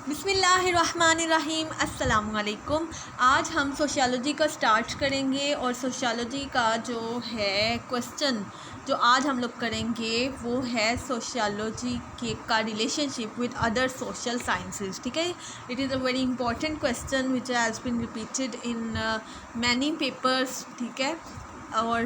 बिस्मिल्लाहिर्रहमानिर्रहीम अस्सलामुअलैकुम। आज हम सोशियोलॉजी का स्टार्ट करेंगे और सोशियोलॉजी का जो है क्वेश्चन जो आज हम लोग करेंगे वो है सोशियोलॉजी के का relationship with other social sciences. ठीक है, it is a very important question which has been repeated in many papers. ठीक है, और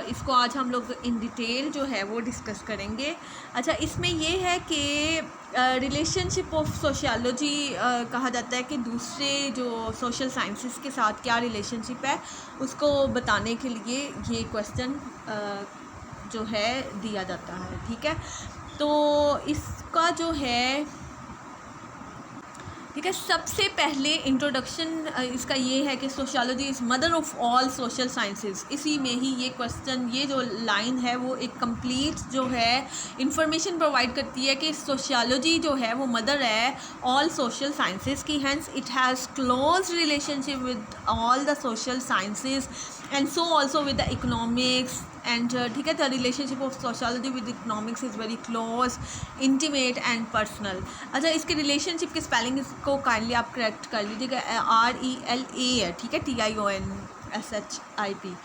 इसको आज हम लोग इन डिटेल जो है वो डिस्कस करेंगे। अच्छा, इसमें ये है कि रिलेशनशिप ऑफ सोशियोलॉजी कहा जाता है कि दूसरे जो सोशल साइंसेस के साथ क्या रिलेशनशिप है उसको बताने के लिए ये क्वेश्चन जो है दिया जाता है। ठीक है, तो इसका जो है ठीक है, सबसे पहले इंट्रोडक्शन इसका ये है कि sociology is mother of all social sciences. इसी में ही ये क्वेश्चन, ये जो लाइन है वो एक कंप्लीट जो है इंफॉर्मेशन प्रोवाइड करती है कि सोशियोलॉजी जो है वो मदर है ऑल सोशल साइंसेस की। Hence it has close relationship with all the social sciences and so also with the economics and ठीक है, the relationship of sociology with economics is very close, intimate and personal. अच्छा, इसके relationship की spelling इसको kindly आप correct कर लीजिएगा, RELA है। ठीक है, TIONSHIP।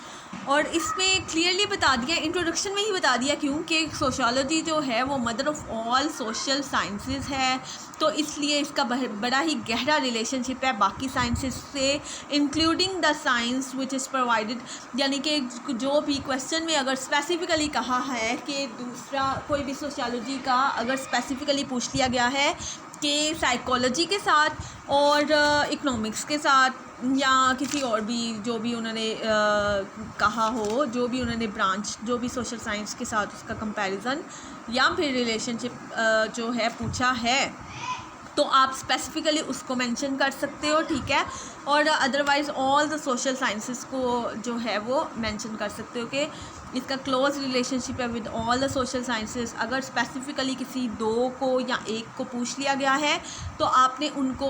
और इसमें क्लियरली बता दिया, इंट्रोडक्शन में ही बता दिया क्योंकि सोशियोलॉजी जो है वो mother of all social sciences है, तो इसलिए इसका बड़ा ही गहरा रिलेशनशिप है बाकी साइंसेस से, including the science which is provided. यानी कि जो भी क्वेश्चन में अगर स्पेसिफ़िकली कहा है कि दूसरा कोई भी सोशियोलॉजी का अगर स्पेसिफ़िकली पूछ लिया गया है कि साइकोलॉजी के साथ और इकोनॉमिक्स के साथ या किसी और भी जो भी उन्होंने कहा हो, जो भी उन्होंने ब्रांच जो भी सोशल साइंस के साथ उसका कंपैरिजन या फिर रिलेशनशिप जो है पूछा है, तो आप स्पेसिफ़िकली उसको मेंशन कर सकते हो। ठीक है, और otherwise all the social sciences को जो है वो मेंशन कर सकते हो कि इसका क्लोज रिलेशनशिप है with all the social sciences. अगर स्पेसिफ़िकली किसी दो को या एक को पूछ लिया गया है तो आपने उनको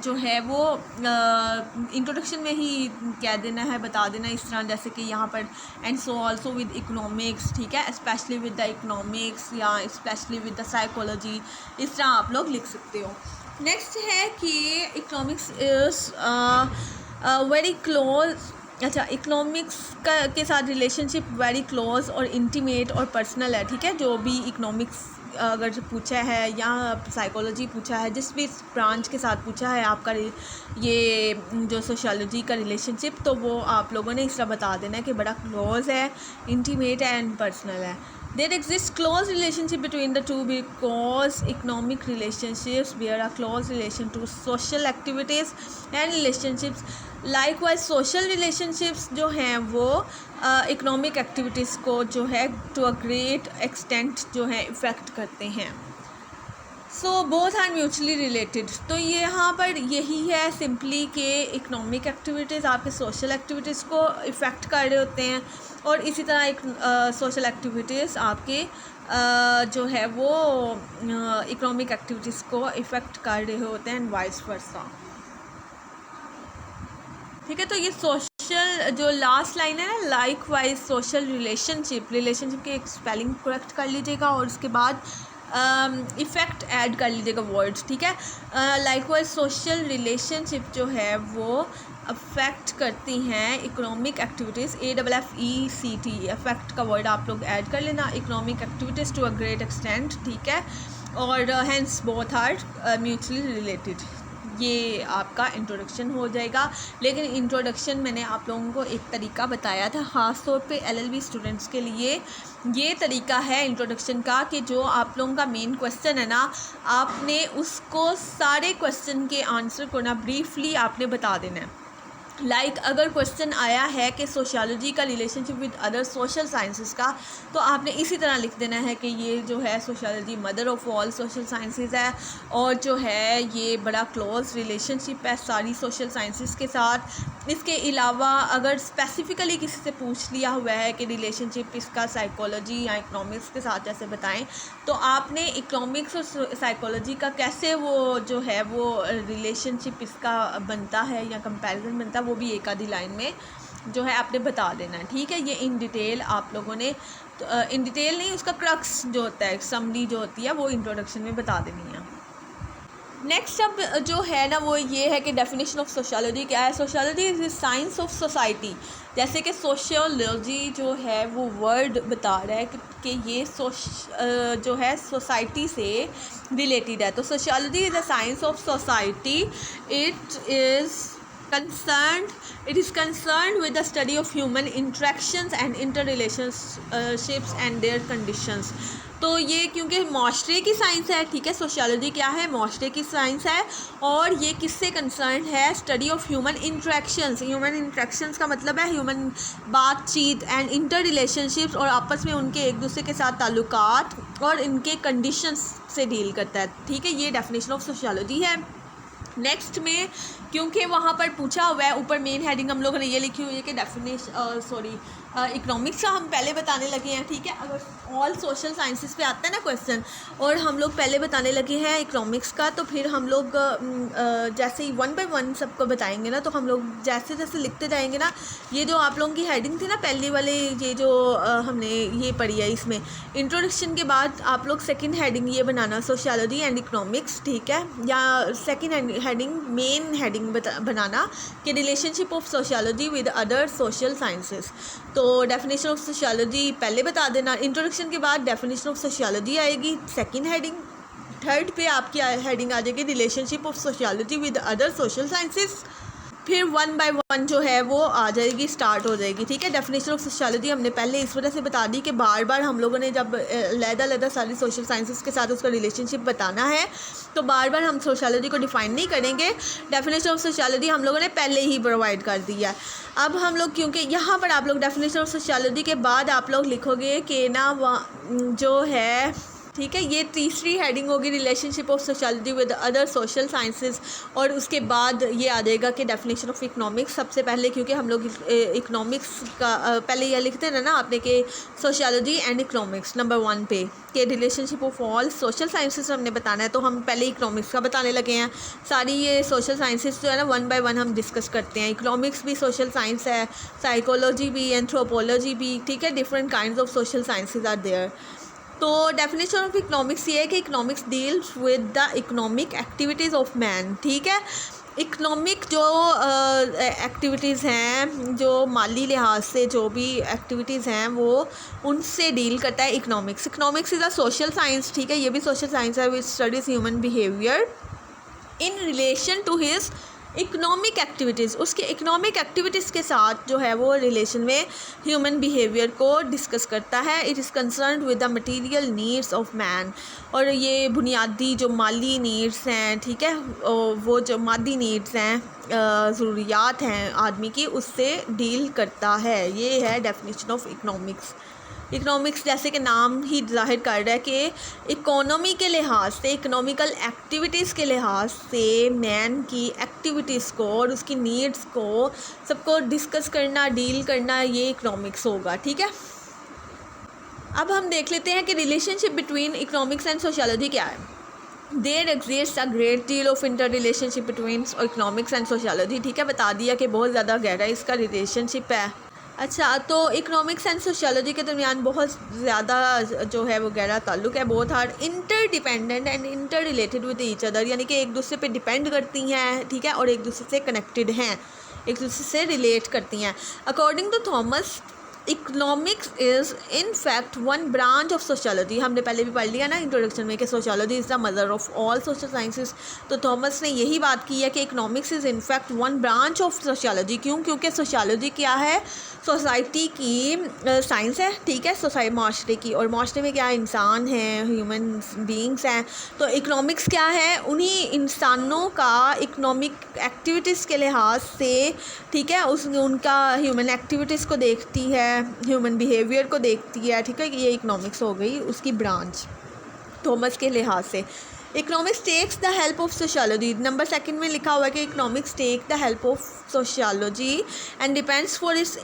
जो है वो इंट्रोडक्शन में ही कह देना है, बता देना इस तरह, जैसे कि यहाँ पर and so also with economics. ठीक है, स्पेशली विद द इकोनॉमिक्स या स्पेशली विद द साइकोलॉजी, इस तरह आप लोग लिख सकते हो। नेक्स्ट है कि इकोनॉमिक्स इज़ वेरी क्लोज। अच्छा, इकोनॉमिक्स के साथ रिलेशनशिप वेरी क्लोज और इंटीमेट और पर्सनल है। ठीक है, जो भी इकोनॉमिक्स अगर पूछा है या साइकोलॉजी पूछा है, जिस भी ब्रांच के साथ पूछा है आपका ये जो सोशियोलॉजी का रिलेशनशिप, तो वो आप लोगों ने इस तरह बता देना है कि बड़ा क्लोज है, इंटीमेट है एंड पर्सनल है। There exists close relationship between the two because economic relationships bear a close relation to social activities and relationships. Likewise, social relationships जो हैं वो economic activities को जो है to a great extent जो है इफ़ेक्ट करते हैं। So both are mutually related. तो ये यहाँ पर यही है सिंपली कि इकोनॉमिक एक्टिविटीज़ आपके सोशल एक्टिविटीज़ को इफ़ेक्ट कर रहे होते हैं और इसी तरह एक सोशल एक्टिविटीज़ आपके जो है वो इकोनॉमिक एक्टिविटीज़ को इफ़ेक्ट कर रहे होते हैं एंड वाइस वर्सा। ठीक है, तो ये सोशल जो लास्ट लाइन है ना, लाइक वाइज सोशल रिलेशनशिप की एक स्पेलिंग करेक्ट कर लीजिएगा और उसके बाद इफ़ेक्ट ऐड कर लीजिएगा वर्ड्स। ठीक है, लाइकवाइज सोशल रिलेशनशिप जो है वो अफेक्ट करती हैं इकोनॉमिक एक्टिविटीज़, AFFECT, अफेक्ट का वर्ड आप लोग ऐड कर लेना, economic activities to a great extent. ठीक है, और hence both are mutually related. ये आपका इंट्रोडक्शन हो जाएगा। लेकिन इंट्रोडक्शन मैंने आप लोगों को एक तरीका बताया था ख़ास तौर पे LLB स्टूडेंट्स के लिए। ये तरीका है इंट्रोडक्शन का कि जो आप लोगों का मेन क्वेश्चन है ना, आपने उसको सारे क्वेश्चन के आंसर को ना ब्रीफली आपने बता देना है। लाइक अगर क्वेश्चन आया है कि सोशियोलॉजी का relationship with other social sciences का, तो आपने इसी तरह लिख देना है कि ये जो है sociology mother of all social sciences है और जो है ये बड़ा क्लोज रिलेशनशिप है सारी सोशल साइंसेस के साथ। इसके अलावा अगर स्पेसिफ़िकली किसी से पूछ लिया हुआ है कि रिलेशनशिप इसका साइकोलॉजी या इकोनॉमिक्स के साथ जैसे बताएं, तो आपने इकोनॉमिक्स और साइकोलॉजी का कैसे वो जो है वो रिलेशनशिप इसका बनता है या कंपैरिजन बनता है, वो भी एक आधी लाइन में जो है आपने बता देना है। ठीक है, ये इन डिटेल आप लोगों ने इन डिटेल नहीं, उसका क्रक्स जो होता है, समरी जो होती है वो इंट्रोडक्शन में बता देनी है। नेक्स्ट अब जो है ना वो ये है कि डेफिनेशन ऑफ सोशियोलॉजी क्या है। Sociology is the science of society. जैसे कि सोशियोलॉजी जो है वो वर्ड बता रहा है कि ये जो है सोसाइटी से रिलेटेड है। तो sociology is the science of society. It is concerned with the study of human interactions and interrelationships and their conditions। तो ये क्योंकि माशरे की साइंस है, ठीक है, सोशियोलॉजी क्या है, माशरे की साइंस है, और ये किससे कंसर्न है, study of human interactions. Human interactions का मतलब है ह्यूमन बातचीत एंड इंटर रिलेशनशिप्स, और आपस में उनके एक दूसरे के साथ ताल्लुकात और इनके कंडीशंस से डील करता है, ठीक है। ये डेफिनेशन ऑफ सोशियोलॉजी है। नेक्स्ट में क्योंकि वहाँ पर पूछा हुआ है, ऊपर मेन हेडिंग हम लोगों ने ये लिखी हुई है कि इकोनॉमिक्स का हम पहले बताने लगे हैं, ठीक है। अगर ऑल सोशल साइंसेस पे आता है ना क्वेश्चन और हम लोग पहले बताने लगे हैं इकोनॉमिक्स का, तो फिर हम लोग जैसे ही 1 बाय 1 सबको बताएंगे ना, तो हम लोग जैसे जैसे लिखते जाएंगे ना, ये जो आप लोगों की हेडिंग थी ना पहले वाले, ये जो हमने ये पढ़ी है, इसमें इंट्रोडक्शन के बाद आप लोग सेकेंड हेडिंग ये बनाना सोशियोलॉजी एंड इकोनॉमिक्स, ठीक है, या सेकेंड हेडिंग मेन हेडिंग बनाना कि relationship of sociology with other social sciences. तो डेफिनेशन ऑफ सोशियोलॉजी पहले बता देना, इंट्रोडक्शन के बाद डेफिनेशन ऑफ सोशियोलॉजी आएगी सेकंड हेडिंग, थर्ड पे आपकी हेडिंग आ जाएगी relationship of sociology with other social sciences, फिर 1 बाय 1 जो है वो आ जाएगी, स्टार्ट हो जाएगी, ठीक है। डेफिनेशन ऑफ सोशियोलॉजी हमने पहले इस वजह से बता दी कि बार बार हम लोगों ने जब अलग-अलग सारी सोशल साइंसेस के साथ उसका रिलेशनशिप बताना है, तो बार बार हम सोशियोलॉजी को डिफ़ाइन नहीं करेंगे। डेफिनेशन ऑफ सोशियोलॉजी हम लोगों ने पहले ही प्रोवाइड कर दिया है। अब हम लोग, क्योंकि यहाँ पर आप लोग डेफिनेशन ऑफ सोशियोलॉजी के बाद आप लोग लिखोगे कि ना जो है, ठीक है, ये तीसरी हेडिंग होगी relationship of sociology with other social sciences, और उसके बाद ये आ जाएगा कि डेफिनेशन ऑफ इकोनॉमिक्स सबसे पहले, क्योंकि हम लोग इकोनॉमिक्स का पहले ये लिखते हैं ना आपने कि सोशियोलॉजी एंड इकोनॉमिक्स नंबर 1 पे कि relationship of all social sciences हमने बताना है, तो हम पहले इकोनॉमिक्स का बताने लगे हैं। सारी ये सोशल साइंसेस जो है ना 1 बाय 1 हम डिस्कस करते हैं। इकोनॉमिक्स भी सोशल साइंस है, साइकोलॉजी भी, एंथ्रोपोलॉजी भी, ठीक है, different kinds of social sciences are there. तो डेफिनेशन ऑफ इकोनॉमिक्स ये है कि economics deals with the economic activities of man, ठीक है। इकोनॉमिक जो एक्टिविटीज़ हैं, जो माली लिहाज से जो भी एक्टिविटीज़ हैं, वो उनसे डील करता है economics. Economics is a social science, ठीक है, ये भी सोशल साइंस है, which studies human behaviour in relation to his economic activities. उसके इकोनॉमिक एक्टिविटीज़ के साथ जो है वो रिलेशन में ह्यूमन बिहेवियर को डिस्कस करता है। It is concerned with the material needs of man, और ये बुनियादी जो माली नीड्स हैं, ठीक है, वो जो मादी नीड्स हैं, ज़रूरियात हैं आदमी की, उससे डील करता है। ये है डेफिनेशन ऑफ इकोनॉमिक्स। इकोनॉमिक्स जैसे कि नाम ही ज़ाहिर कर रहा है कि इकोनॉमी के लिहाज से, इकोनॉमिकल एक्टिविटीज़ के लिहाज से मैन की एक्टिविटीज़ को और उसकी नीड्स को सबको डिस्कस करना, डील करना, ये इकोनॉमिक्स होगा, ठीक है। अब हम देख लेते हैं कि relationship between economics and sociology क्या है। There exist a great deal of inter relationship between economics and sociology, ठीक है, बता दिया कि बहुत ज़्यादा गहरा इसका रिलेशनशिप है। अच्छा, तो इकोनॉमिक्स एंड सोशियोलॉजी के दरमियान बहुत ज़्यादा जो है वो गहरा ताल्लुक़ है, बहुत hard inter dependent and inter related with each other, यानी कि एक दूसरे पे डिपेंड करती हैं, ठीक है, और एक दूसरे से कनेक्टेड हैं, एक दूसरे से रिलेट करती हैं। According to Thomas, economics is in fact one branch of sociology. हमने पहले भी पढ़ लिया ना इंट्रोडक्शन में कि sociology is the mother of all social sciences. तो थॉमस ने यही बात की है कि economics is in fact one branch of sociology. क्यों? क्योंकि सोशियोलॉजी क्या है? सोसाइटी की साइंस है, ठीक है, माशरे की, और माशरे में क्या इंसान हैं, ह्यूमन बींग्स हैं। तो इकोनॉमिक्स क्या है? उन्हीं इंसानों का इकोनॉमिक एक्टिविटीज़ के लिहाज से, ठीक है, उनका ह्यूमन एक्टिविटीज़ को देखती है, ह्यूमन बिहेवियर को देखती है, ठीक है, कि ये इकोनॉमिक्स हो गई उसकी ब्रांच थॉमस के लिहाज से। Economics takes the help of sociology, number 2 में लिखा हुआ है कि economics take the help of sociology and depends for its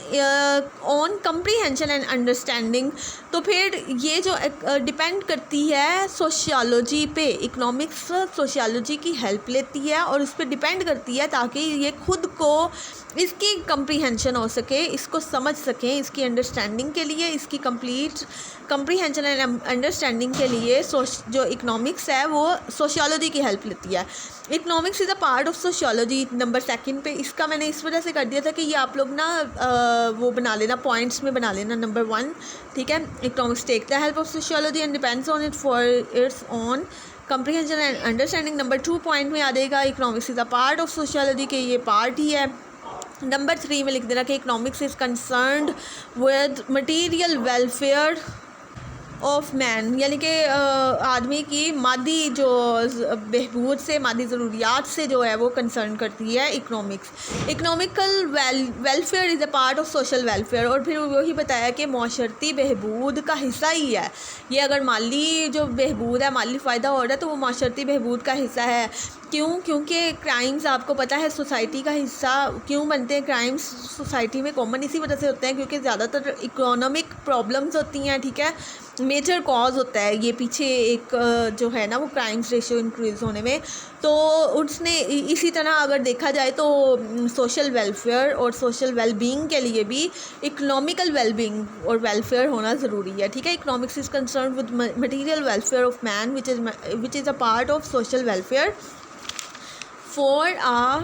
on comprehension and understanding. तो फिर ये जो डिपेंड करती है सोशियोलॉजी पे, इकोनॉमिक्स सोशियोलॉजी की हेल्प लेती है और उस पर डिपेंड करती है ताकि ये खुद को इसकी कम्प्रीहेंशन हो सके, इसको समझ सकें, इसकी अंडरस्टैंडिंग के लिए, इसकी कंप्लीट कम्प्रीहेंशन एंड अंडरस्टैंडिंग के लिए जो इकोनॉमिक्स है वो सोशियोलॉजी की हेल्प लेती है। Economics is a part of sociology number 2 पे। इसका मैंने इस वजह से कर दिया था कि ये आप लोग ना वो बना लेना, पॉइंट्स में बना लेना नंबर 1, ठीक है। Economics take the help of sociology and depends on it for its on comprehension and understanding. Number 2 point में आ जाएगा economics is a part of sociology के, ये पार्ट ही है। नंबर 3 में लिख देना कि economics is concerned with material welfare of man, यानी कि आदमी की मादी जो बहबूद से, मादी ज़रूरियात से जो है वो कंसर्न करती है economics. Economical welfare is a part of social welfare, और फिर वही बताया कि माशरती बहबूद का हिस्सा ही है ये। अगर माली जो बहबूद है, माली फ़ायदा हो रहा है तो वो माशरती बहबूद का हिस्सा है। क्यों? क्योंकि क्राइम्स आपको पता है सोसाइटी का हिस्सा क्यों बनते हैं। क्राइम्स सोसाइटी में कॉमन इसी वजह से होते हैं क्योंकि ज़्यादातर इकोनॉमिक प्रॉब्लम्स होती हैं, ठीक है। मेजर कॉज होता है ये पीछे एक जो है ना वो क्राइम्स रेशियो इंक्रीज़ होने में। तो उसने इसी तरह अगर देखा जाए तो सोशल वेलफेयर और सोशल वेलबींग के लिए भी इकोनॉमिकल वेलबींग और वेलफेयर होना ज़रूरी है, ठीक है। Economics is concern with material welfare of man which is a part of social welfare for a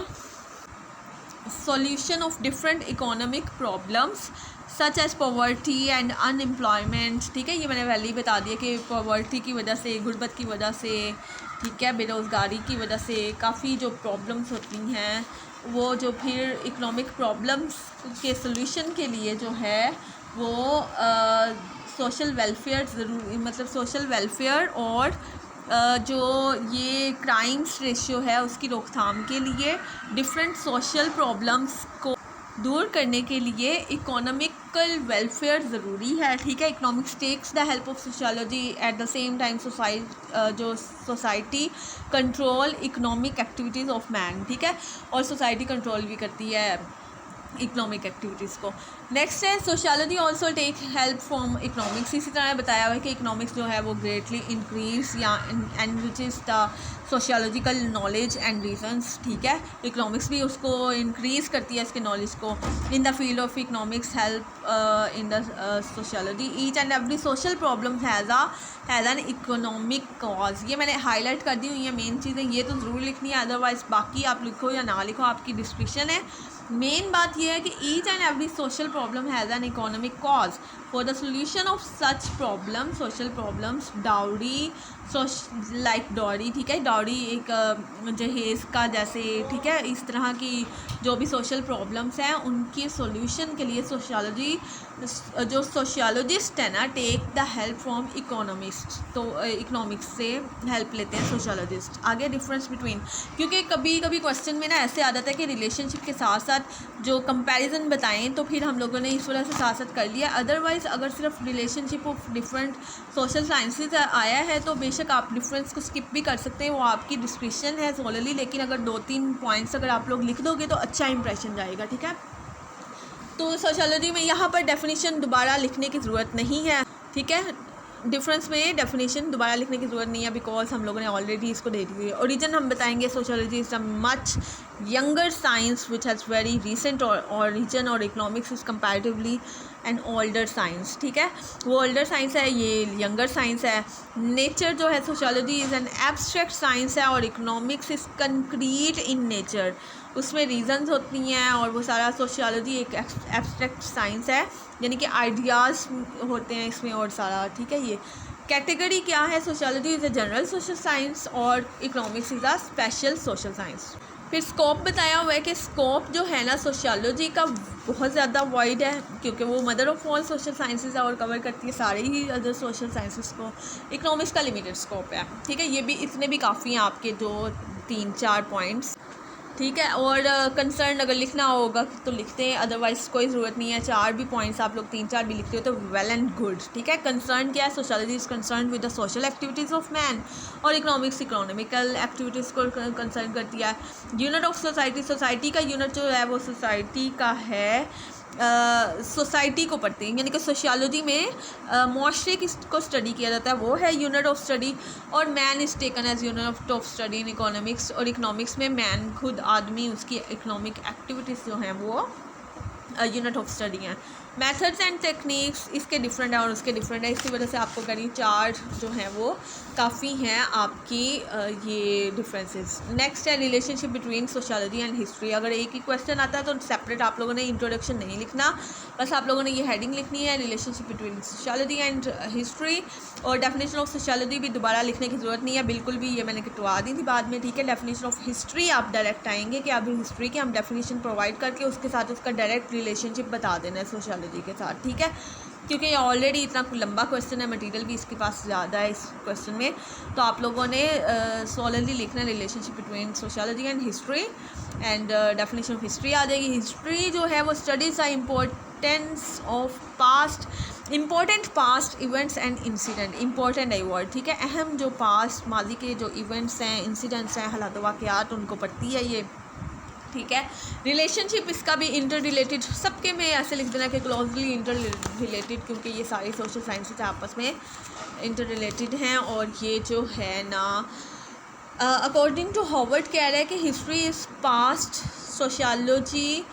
solution of different economic problems such as poverty and unemployment, ठीक है। ये मैंने पहले ही बता दिया कि पॉवर्टी की वजह से, गुर्बत की वजह से, ठीक है, बेरोज़गारी की वजह से काफ़ी जो प्रॉब्लम्स होती हैं वो जो फिर इकोनॉमिक प्रॉब्लम्स के सॉल्यूशन के लिए जो है वो सोशल वेलफेयर ज़रूरी, मतलब सोशल वेलफेयर और जो ये क्राइम्स रेशियो है उसकी रोकथाम के लिए, डिफरेंट सोशल प्रॉब्लम्स को दूर करने के लिए इकोनॉमिकल वेलफेयर ज़रूरी है, ठीक है। Economics takes the help of sociology at the same time जो society control economic activities of man, ठीक है, और सोसाइटी कंट्रोल भी करती है इकोनॉमिक एक्टिविटीज़ को। नेक्स्ट है sociology also take help from economics. इसी तरह बताया हुआ है कि इकोनॉमिक्स जो है वो ग्रेटली इंक्रीज या enriches the sociological knowledge and reasons, ठीक है। इकोनॉमिक्स भी उसको इंक्रीज़ करती है, इसके नॉलेज को। In the field of economics help in the sociology each and every social problem has an economic cause. ये मैंने हाईलाइट कर दी हुई है मेन चीज़ें, ये तो ज़रूर लिखनी है, अदरवाइज़ बाकी आप लिखो या ना लिखो आपकी डिस्क्रिप्शन है। मेन बात यह है कि each and every social problem has an economic cause for the solution of such problem social problems dowry like dowry, ठीक है। डॉरी एक जहेज़ का जैसे, ठीक है, इस तरह की जो भी सोशल प्रॉब्लम्स हैं उनके सॉल्यूशन के लिए जो सोशियोलॉजिस्ट है ना take the help from economist, तो इकोनॉमिक्स से हेल्प लेते हैं सोशियोलॉजिस्ट। आगे डिफरेंस बिटवीन, क्योंकि कभी कभी क्वेश्चन में ना ऐसे आ जाता है कि रिलेशनशिप के साथ साथ जो कंपैरिजन बताएं, तो फिर हम लोगों ने इस वजह से साथ साथ कर लिया। अदरवाइज़ अगर सिर्फ relationship of different social sciences आया है तो बेशक आप डिफरेंस को स्किप भी कर सकते हैं, वो आपकी डिस्क्रिप्शन है सोलरली। लेकिन अगर 2-3 पॉइंट्स अगर आप लोग लिख दोगे तो अच्छा इंप्रेशन जाएगा, ठीक है। तो सोशियोलॉजी में यहाँ पर डेफिनेशन दोबारा लिखने की ज़रूरत नहीं है, ठीक है। डिफरेंस में डेफिनेशन दोबारा लिखने की ज़रूरत नहीं है बिकॉज हम लोगों ने ऑलरेडी इसको दे दी है। ओरिजिन हम बताएंगे, sociology is a much younger science which has very recent origin और economics is comparatively an older science, ठीक है। वो ओल्डर साइंस है, ये यंगर साइंस है। नेचर जो है sociology is an abstract science है और economics is concrete in nature, उसमें रीजंस होती हैं और वो सारा सोशियोलॉजी एक एब्स्ट्रैक्ट साइंस है, यानी कि आइडियाज़ होते हैं इसमें और सारा, ठीक है। ये कैटेगरी क्या है, sociology is a general social science और economics is a special social science. फिर स्कोप बताया हुआ है कि स्कोप जो है ना सोशियोलॉजी का बहुत ज़्यादा वाइड है क्योंकि वो mother of all social sciences है और कवर करती है सारे ही अदर सोशल साइंसेस को। इकोनॉमिक्स का लिमिटेड स्कोप है, ठीक है। ये भी इतने भी काफ़ी हैं आपके 2-3-4 पॉइंट्स, ठीक है। और कंसर्न अगर लिखना होगा तो लिखते हैं, अदरवाइज़ कोई ज़रूरत नहीं है। 4 भी पॉइंट्स आप लोग 3-4 भी लिखते हो तो वेल एंड गुड, ठीक है। कंसर्न क्या है, sociology is concern with the social activities of man और इकोनॉमिक्स इकोनॉमिकल एक्टिविटीज़ को कंसर्न करती है। यूनिट ऑफ सोसाइटी, सोसाइटी का यूनिट जो है वो सोसाइटी का है सोसाइटी को पढ़ते हैं, यानी कि सोशियोलॉजी में मुआशरे को स्टडी किया जाता है, वो है यूनिट ऑफ स्टडी। और man is taken as unit of study in economics, और इकोनॉमिक्स में मैन खुद आदमी उसकी इकोनॉमिक एक्टिविटीज़ जो हैं वो यूनिट ऑफ स्टडी हैं। मेथड्स एंड टेक्निक्स इसके डिफरेंट है और उसके डिफरेंट है, इसी वजह से आपको करीब 4 जो हैं वो काफ़ी हैं आपकी ये डिफरेंसेस। नेक्स्ट है relationship between sociology and history. अगर एक ही क्वेश्चन आता है तो सेपरेट आप लोगों ने इंट्रोडक्शन नहीं लिखना, बस आप लोगों ने ये हेडिंग लिखनी है relationship between sociology and history, और डेफिनेशन ऑफ सोशियोलॉजी भी दोबारा लिखने की ज़रूरत नहीं है बिल्कुल भी, ये मैंने कटवा दी थी बाद में, ठीक है। डेफिनेशन ऑफ हिस्ट्री आप डायरेक्ट आएंगे कि अभी हिस्ट्री की हम डेफिनेशन प्रोवाइड करके उसके साथ उसका डायरेक्ट रिलेशनशिप बता देना है सोशियोलॉजी के साथ, ठीक है, क्योंकि ये ऑलरेडी इतना लंबा क्वेश्चन है, मटेरियल भी इसके पास ज़्यादा है इस क्वेश्चन में। तो आप लोगों ने सॉलिडली लिखना है relationship between sociology and history, and definition of history आ जाएगी। हिस्ट्री जो है वो studies are importance of important past events and incident. Important है वर्ड, ठीक है। अहम जो पास्ट माजी के जो इवेंट्स हैं, इंसिडेंट्स हैं, हालात वाक़यात, उनको पढ़ती है ये, ठीक है। रिलेशनशिप इसका भी इंटर रिलेटेड, सबके में ऐसे लिख देना कि क्लोजली इंटर रिलेटेड, क्योंकि ये सारी सोशल साइंसेज आपस में इंटर रिलेटेड हैं। और ये जो है ना अकॉर्डिंग टू हार्वर्ड कह रहा है कि history is past, sociology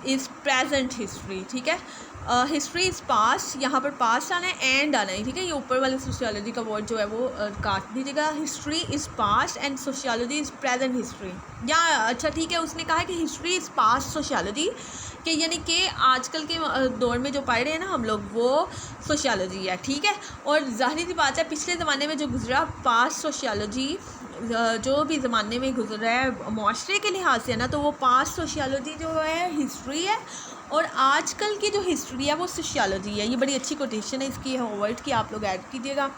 is present history, ठीक है। हिस्ट्री इज़ पास्ट, यहाँ पर पास्ट आना है एंड आना है, ठीक है। ये ऊपर वाले सोशियोलॉजी का वर्ड जो है वो काट दीजिएगा। History is past and sociology is present history, या अच्छा ठीक है, उसने कहा कि हिस्ट्री इज़ पास्ट सोशियोलॉजी, कि यानी कि आजकल के दौर में जो पढ़ रहे हैं ना हम लोग, वो सोशियोलॉजी है, ठीक है। और ज़ाहिर सी बात है पिछले ज़माने में जो गुजरा पास्ट सोशियोलॉजी, जो भी ज़माने में गुजरा है माशरे के लिहाज से ना, तो वो पास्ट सोशियोलॉजी जो है हिस्ट्री है, और आजकल की जो हिस्ट्री है वो सोशियोलॉजी है। ये बड़ी अच्छी कोटेशन है इसकी हार्वर्ड की, आप लोग ऐड कीजिएगा।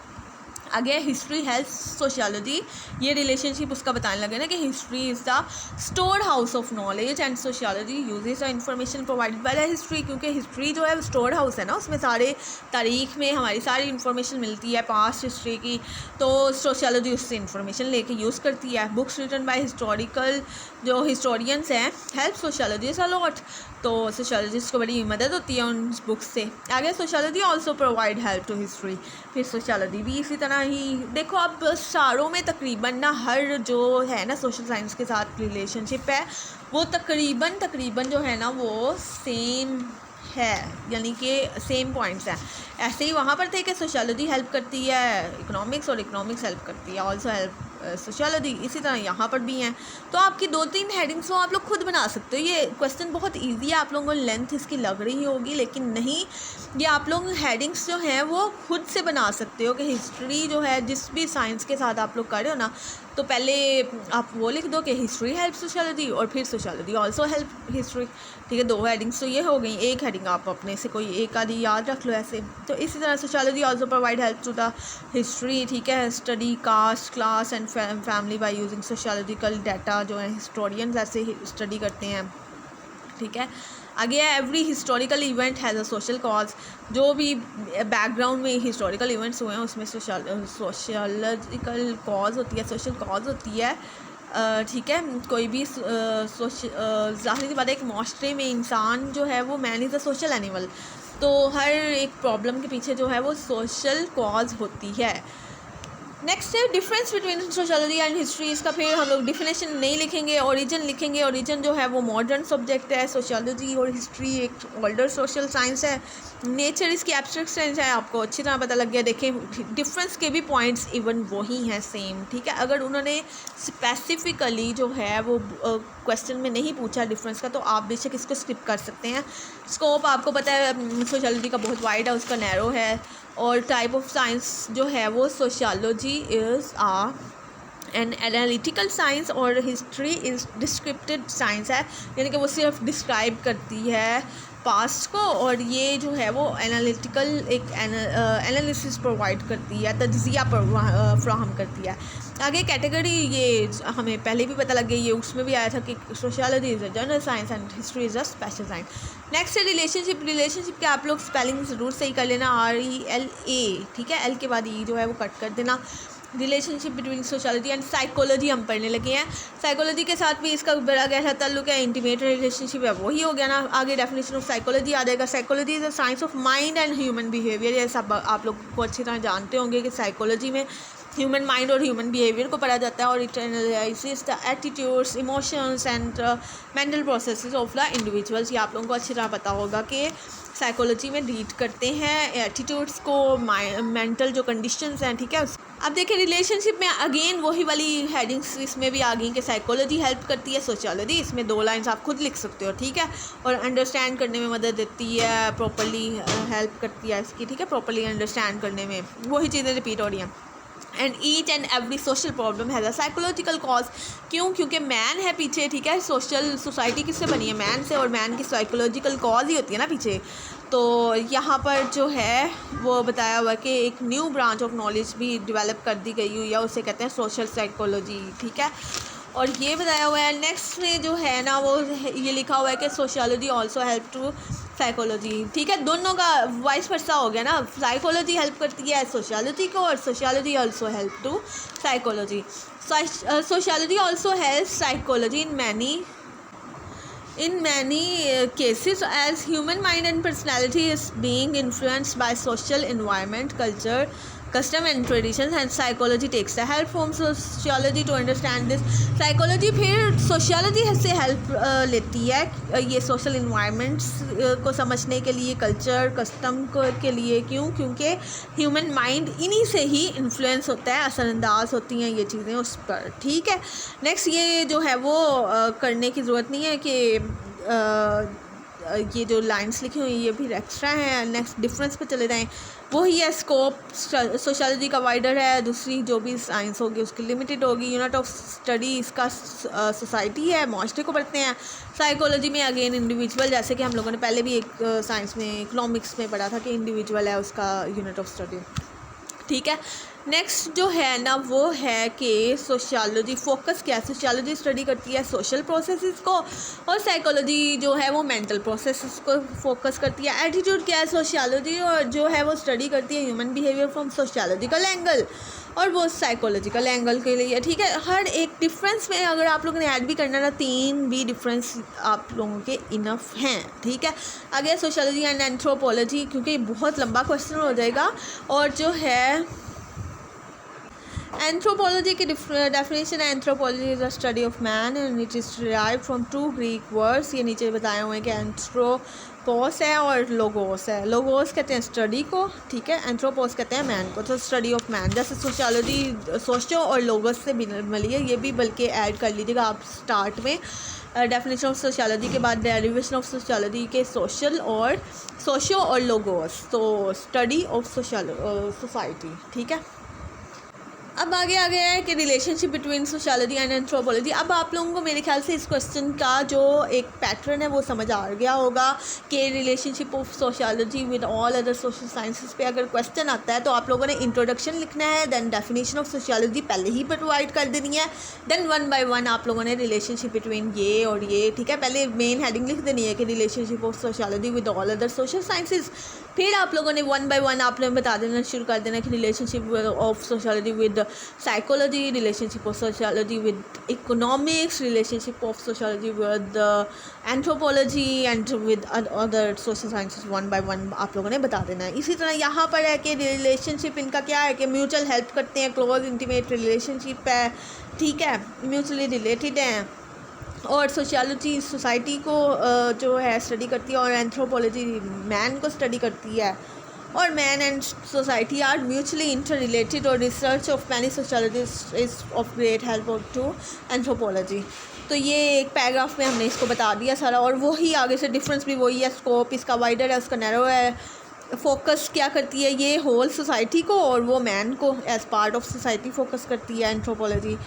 आगे हिस्ट्री हेल्प सोशियोलॉजी, ये रिलेशनशिप उसका बताने लगे ना कि history is the store house of knowledge and sociology uses the information provided by the history, क्योंकि हिस्ट्री जो है स्टोर हाउस है ना, उसमें सारे तारीख में हमारी सारी इन्फॉर्मेशन मिलती है पास्ट हिस्ट्री की, तो सोशियोलॉजी उससे इंफॉर्मेशन लेके यूज़ करती है। बुक्स रिटन बाय हिस्टोरिकल जो हिस्टोरियंस हैं हेल्प सोशियोलॉजिस्ट अलॉट, तो सोशियोलॉजिस्ट को बड़ी मदद होती है उन बुक्स से। आगे sociology also provide help to history, फिर सोशियोलॉजी भी इसी तरह ही। देखो अब सारों में तकरीबन ना हर जो है ना सोशल साइंस के साथ रिलेशनशिप है वो तकरीबन जो है ना वो सेम है, यानी कि सेम पॉइंट्स हैं। ऐसे ही वहाँ पर थे कि सोशियोलॉजी हेल्प करती है इकोनॉमिक्स और इकोनॉमिक्स हेल्प करती है आल्सो हेल्प सोशियोलॉजी, इसी तरह यहाँ पर भी हैं। तो आपकी 2-3 हेडिंग्स हो आप लोग खुद बना सकते हो। ये क्वेश्चन बहुत इजी है, आप लोगों को लेंथ इसकी लग रही होगी लेकिन नहीं, ये आप लोग हेडिंग्स जो हैं वो खुद से बना सकते हो कि हिस्ट्री जो है जिस भी साइंस के साथ आप लोग कर रहे हो ना, तो पहले आप वो लिख दो कि हिस्ट्री हेल्प सोशियोलॉजी और फिर सोशियोलॉजी आल्सो हेल्प हिस्ट्री, ठीक है। 2 हेडिंग्स तो ये हो गई, एक हेडिंग आप अपने से कोई एक आधी याद रख लो ऐसे। तो इसी तरह sociology also provide help to the history, ठीक है। Study caste class and family by using sociological data, जो है हिस्टोरियंस ऐसे स्टडी करते हैं, ठीक है। आगे every historical event has a social cause, जो भी बैकग्राउंड में हिस्टोरिकल इवेंट्स हुए हैं उसमें सोशलॉजिकल कॉज होती है, सोशल कॉज होती है, ठीक है। कोई भी ज़ाहिर सी बात है एक माशरे में इंसान जो है वो man is a social animal, तो हर एक प्रॉब्लम के पीछे जो है वो सोशल कॉज होती है। नेक्स्ट है difference between sociology and history. इसका फिर हम लोग डिफिनेशन नहीं लिखेंगे, ओरिजिन लिखेंगे। ओरिजिन जो है वो मॉडर्न सब्जेक्ट है, सोशियोलॉजी और हिस्ट्री एक ओल्डर सोशल साइंस है। नेचर इसकी एब्स्ट्रैक्ट साइंस है, आपको अच्छी तरह पता लग गया। देखें डिफरेंस के भी पॉइंट्स इवन वही हैं सेम, ठीक है। अगर उन्होंने स्पेसिफिकली जो है वो क्वेश्चन में नहीं पूछा डिफरेंस का, तो आप बेशक इसको स्किप कर सकते हैं। स्कोप आपको पता है सोशियोलॉजी का बहुत वाइड है, उसका नैरो है। और टाइप ऑफ साइंस जो है वो sociology is an analytical science और हिस्ट्री इज़ डिस्क्रिप्टिव साइंस है, यानी कि वो सिर्फ डिस्क्राइब करती है पास्ट को, और ये जो है वो एनालिटिकल एक एनालिसिस प्रोवाइड करती है, तज्जिया फ्राहम करती है। आगे कैटेगरी ये हमें पहले भी पता लग गई, ये उसमें भी आया था कि sociology is a general science and history is a special science. Next है रिलेशनशिप के आप लोग स्पेलिंग ज़रूर सही कर लेना, RELA, ठीक है। एल के बाद ई जो है वो कट कर देना। Relationship between sociology and psychology हम पढ़ने लगे हैं। साइकोलॉजी के साथ भी इसका बड़ा गहरा ताल्लुक है, इंटीमेट रिलेशनशिप है, वही हो गया ना। आगे डेफिनेशन ऑफ साइकोलॉजी आ जाएगा। Psychology is a science of mind and human behaviour. ये सब आप लोग को अच्छी तरह जानते होंगे कि साइकोलॉजी में ह्यूमन माइंड और ह्यूमन बिहेवियर को पढ़ा जाता है, और it analyses the attitudes, emotions and mental processes of the individuals. ये आप लोगों को अच्छी तरह पता होगा कि साइकोलॉजी में रीड करते हैं एटीट्यूड्स को, मेंटल जो कंडीशंस हैं, ठीक है। अब देखिए रिलेशनशिप में अगेन वही वाली हेडिंग्स इसमें भी आ गई कि साइकोलॉजी हेल्प करती है सोशियोलॉजी, इसमें 2 लाइन्स आप खुद लिख सकते हो, ठीक है। और अंडरस्टैंड करने में मदद देती है, प्रॉपर्ली हेल्प करती है इसकी, ठीक है, प्रॉपर्ली अंडरस्टैंड करने में, वही चीज़ें रिपीट हो रही हैं। And each and every social problem has a psychological cause. क्यों? क्योंकि मैन है पीछे, ठीक है। सोसाइटी किससे बनी है? मैन से, और मैन की साइकोलॉजिकल कॉज ही होती है ना पीछे। तो यहाँ पर जो है वो बताया हुआ है कि एक न्यू ब्रांच ऑफ नॉलेज भी डेवलप कर दी गई हुई है, उसे कहते हैं सोशल साइकोलॉजी, ठीक है। और ये बताया हुआ है नेक्स्ट में जो है ना वो ये लिखा हुआ है कि sociology also help to psychology, ठीक है। दोनों का वाइस वर्सा हो गया ना, साइकोलॉजी हेल्प करती है सोशियोलॉजी को, और sociology also help to psychology. Sociology also help psychology in many cases as human mind and personality is being influenced by social environment, culture, custom and traditions, and psychology takes the help from sociology to understand this। psychology फिर sociology से help लेती है ये social environments को समझने के लिए, culture, custom के लिए। क्यों? क्योंकि human mind इन्हीं से ही influence होता है, असरअंदाज होती हैं ये चीज़ें उस पर, ठीक है। नेक्स्ट ये जो है वो करने की ज़रूरत नहीं है कि ये जो लाइंस लिखी हुई ये भी एक्स्ट्रा हैं। नेक्स्ट डिफरेंस पे चले जाएँ, वही है स्कोप, सोशोलॉजी का वाइडर है, दूसरी जो भी साइंस होगी उसकी लिमिटेड होगी। यूनिट ऑफ स्टडी इसका सोसाइटी है, माशरे को पढ़ते हैं। साइकोलॉजी में अगेन इंडिविजुअल, जैसे कि हम लोगों ने पहले भी एक साइंस में इकोनॉमिक्स में पढ़ा था कि इंडिविजुअल है उसका यूनिट ऑफ स्टडी, ठीक है। नेक्स्ट जो है ना वो है कि सोशियोलॉजी फोकस क्या है? सोशियोलॉजी स्टडी करती है सोशल प्रोसेसेस को, और साइकोलॉजी जो है वो मेंटल प्रोसेसेस को फोकस करती है। एटीट्यूड क्या है? सोशियोलॉजी और जो है वो स्टडी करती है human behaviour from sociological angle, और वो साइकोलॉजिकल एंगल के लिए, ठीक है। हर एक डिफरेंस में अगर आप लोगों ने ऐड भी करना ना, 3 भी डिफरेंस आप लोगों के इनफ हैं, ठीक है। आगे सोशियोलॉजी एंड एंथ्रोपोलॉजी, क्योंकि बहुत लंबा क्वेश्चन हो जाएगा। और जो है एंथ्रोपोलॉजी की डेफिनेशन है, anthropology is a study of man and it is derived from 2 Greek words. ये नीचे बताए हुए हैं कि एंथ्रोपोस है और लोगोस है। लोगोस कहते हैं स्टडी को, ठीक है, एंथ्रोपोस कहते हैं मैन को, तो स्टडी ऑफ मैन। जैसे सोशियोलॉजी सोशो और लोगोस से मिली है, ये भी बल्कि ऐड कर लीजिएगा आप स्टार्ट में। डेफिनेशन ऑफ सोशियोलॉजी के बाद डेरिवेशन ऑफ सोशियोलॉजी के सोशल और सोशो और लोगोस, तो स्टडी ऑफ सोसाइटी, ठीक है। अब आगे आ गया है कि relationship between sociology and anthropology. अब आप लोगों को मेरे ख्याल से इस क्वेश्चन का जो एक पैटर्न है वो समझ आ गया होगा कि relationship of sociology with all other social sciences पे अगर क्वेश्चन आता है तो आप लोगों ने इंट्रोडक्शन लिखना है, देन डेफिनेशन ऑफ सोशियोलॉजी पहले ही प्रोवाइड कर देनी है, देन 1 बाय 1 आप लोगों ने रिलेशनशिप बिटवीन ये और ये, ठीक है। पहले मेन हेडिंग लिख देनी है कि relationship of sociology with all other social sciences, फिर आप लोगों ने 1 बाय 1 आपने बता देना शुरू कर देना कि relationship of sociology with psychology, relationship of sociology with economics, relationship of sociology with anthropology and with other social sciences, 1 by 1 आप लोगों ने बता देना है। इसी तरह यहाँ पर है कि रिलेशनशिप इनका क्या है कि म्यूचुअल हेल्प करते हैं, क्लोज इंटीमेट रिलेशनशिप है, ठीक है, म्यूचुअली रिलेटेड हैं। और सोशियोलॉजी सोसाइटी को जो है स्टडी करती है, और एंथ्रोपोलॉजी मैन को स्टडी करती है, और man and society are mutually interrelated, और research of many sociologist is of great help to anthropology. तो ये एक पैराग्राफ में हमने इसको बता दिया सारा, और वही आगे से डिफरेंस भी वही है, स्कोप इसका वाइडर है उसका नैरो है, फोकस क्या करती है ये होल सोसाइटी को, और वो मैन को as part of society focus करती है एंथ्रोपोलॉजी।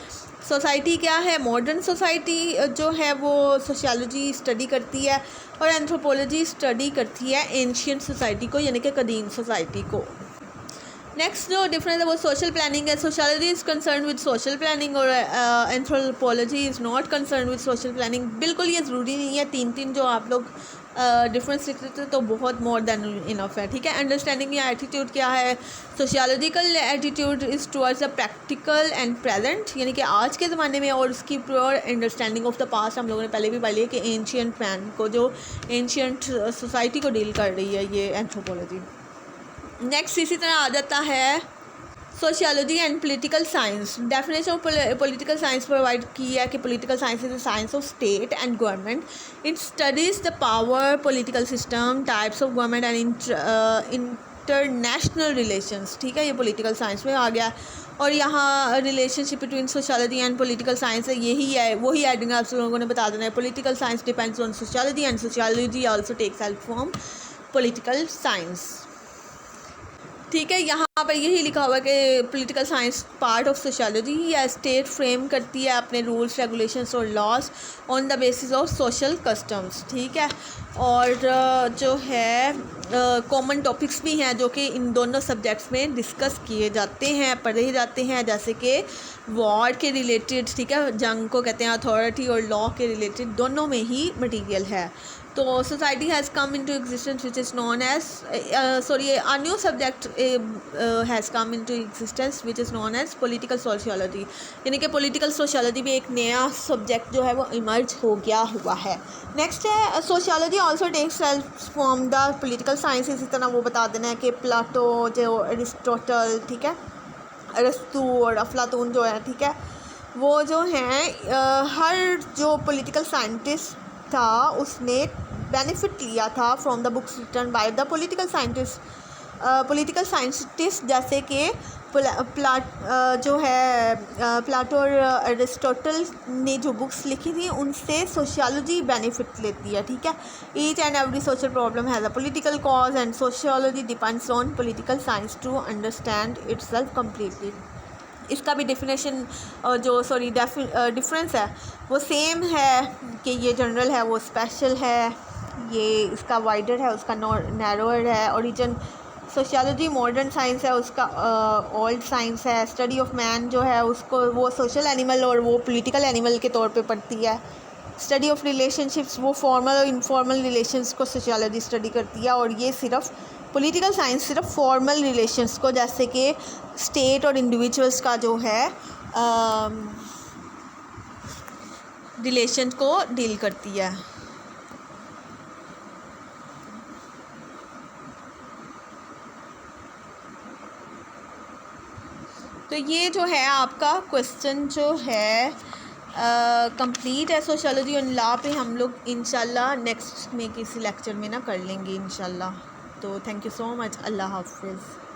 सोसाइटी क्या है? मॉडर्न सोसाइटी जो है वो सोशियोलॉजी स्टडी करती है, और एंथ्रोपोलॉजी स्टडी करती है एंशियंट सोसाइटी को, यानी कि कदीम सोसाइटी को। नेक्स्ट जो डिफरेंस है वो सोशल प्लानिंग है। Sociology is concern with social planning, और anthropology is not concern with social planning. बिल्कुल ये ज़रूरी नहीं है, 3 जो आप लोग डिफरेंस लिखते थे तो बहुत मोर देन इनफ है, ठीक है। अंडरस्टैंडिंग या एटीट्यूड क्या है? Sociological attitude is towards the practical and present, यानी कि आज के ज़माने में, और उसकी pure understanding of the past हम लोगों ने पहले भी पढ़ी है कि एंशियंट मैन को, जो एंशियंट सोसाइटी को डील कर रही है ये एंथ्रोपोलॉजी। नेक्स्ट इसी तरह आ जाता है sociology and political science, definition of political science provide की है कि political science is the science of state and government. It studies the power, political system, types of government and international relations. ठीक है, ये पॉलिटिकल साइंस में आ गया. और यहाँ relationship between sociology and political science है, यही है, वही हेडिंग आप लोगों ने बता देना है. Political science depends on sociology and sociology also takes help from political science. ठीक है, यहाँ पर यही लिखा हुआ है कि political science part of sociology या स्टेट फ्रेम करती है अपने रूल्स, रेगुलेशंस और laws on the basis of social customs. ठीक है, और जो है कॉमन टॉपिक्स भी हैं जो कि इन दोनों सब्जेक्ट्स में डिस्कस किए जाते हैं, पढ़े जाते हैं, जैसे कि वॉर के रिलेटेड. ठीक है, जंग को कहते हैं, अथॉरिटी और लॉ के रिलेटेड दोनों में ही मटीरियल है. तो society has come into existence which is known as a new subject has come into existence which is known as political sociology. यानी कि पॉलिटिकल सोशियोलॉजी भी एक नया सब्जेक्ट जो है वो इमर्ज हो गया हुआ है. नेक्स्ट है sociology also takes help from the political science. इसी तरह वो बता देना है कि प्लाटो, जो अरिस्टोटल, ठीक है, अरस्तू और अफलातून जो है, ठीक है, वो जो हैं हर जो पॉलिटिकल साइंटिस्ट था उसने बेनिफिट लिया था from the books written by the political scientist जैसे कि जो है प्लाटो और अरिस्टोटल ने जो बुक्स लिखी थी उनसे सोशियोलॉजी बेनिफिट लेती है. ठीक है, each and every social problem has a political cause and sociology depends on political science to understand itself completely. इसका भी डिफिनेशन डिफरेंस है वो सेम है कि ये जनरल है, वो स्पेशल है, ये इसका वाइडर है, उसका नैरोअर है. ओरिजिन सोशियोलॉजी मॉडर्न साइंस है, उसका ओल्ड साइंस है. स्टडी ऑफ मैन जो है उसको वो सोशल एनिमल और वो पॉलिटिकल एनिमल के तौर पे पढ़ती है. स्टडी ऑफ रिलेशनशिप्स, वो फॉर्मल और इनफॉर्मल रिलेशंस को सोशियोलॉजी स्टडी करती है. और ये सिर्फ पॉलिटिकल साइंस सिर्फ फॉर्मल रिलेशंस को, जैसे कि स्टेट और इंडिविजुअल्स का जो है रिलेशन को डील करती है. तो ये जो है आपका क्वेश्चन जो है कंप्लीट है. सोशियोलॉजी और लॉ पे हम लोग इंशाल्लाह नेक्स्ट में किसी लेक्चर में ना कर लेंगे इंशाल्लाह. तो थैंक यू सो मच. अल्लाह हाफिज़.